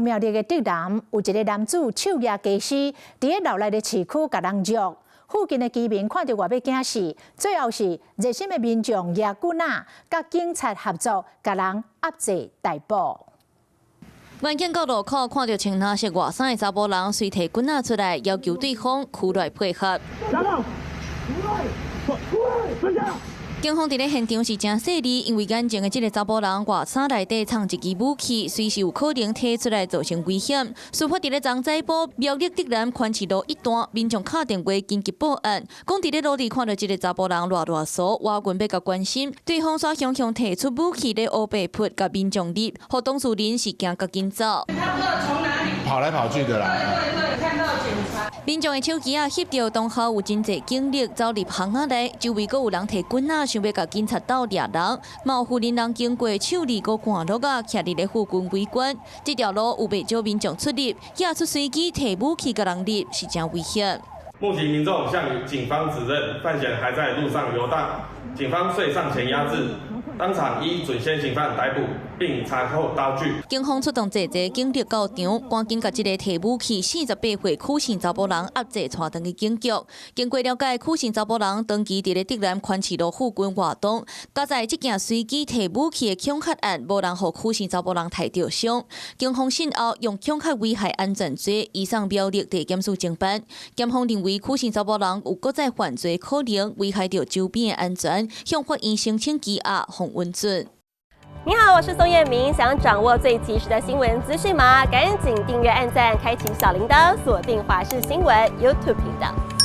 苗栗的竹南有一個男子手拿家私，佇個鬧內的市區甲人虐，附近的居民看到外要驚死，最後是熱心的民眾拿棍仔，甲警察合作，甲人壓制逮捕。萬景高路口看到穿藍色外衫的查甫人，隨提棍仔出來，要求對方出來配合。警方佇咧現場是真細膩，因為眼前的這個查甫人外衫內底藏一支武器，隨時有可能摕出來造成危險。事發佇咧樟仔埔苗栗竹南寬市路一段，民眾打電話緊急報案，講佇咧路裡看到這個查甫人亂掃，挖棍要甲關心，對方煞雄雄提出武器咧烏白噗，甲民眾入，互當事人是驚甲緊走。他不知道從哪裡跑來跑去的啦。對，看到警察。民眾的手機翕到當下有真濟警力走入巷仔內，周圍閣有人提棍仔，想要甲警察鬥掠人。嘛有婦人經過手裡閣趕落啊，徛佇咧附近圍觀。這條路有不少民眾出入，也出隨機提武器甲人入，是真危險。目擊民眾向警方指認，犯嫌還在路上遊蕩，警方遂上前壓制。當場依準先行犯逮捕，並查扣刀具。警方出動濟警力到場，趕緊把這個提武器48歲許姓查甫人壓制，帶回去警局。經過了解，許姓查甫人長期佇咧竹南寬市路附近活動，加在這件隨機提武器的恐嚇案，無人讓許姓查甫人受到傷。警方訊後用恐嚇危害安全罪移送苗栗地檢署偵辦。檢方認為許姓查甫人有擱再犯罪可能，危害到周邊的安全，向法院申請羈押。溫准，你好，我是宋彥明。想掌握最及時的新聞資訊嗎？趕緊訂閱、按讚、開啟小鈴鐺，鎖定華視新聞 YouTube 頻道。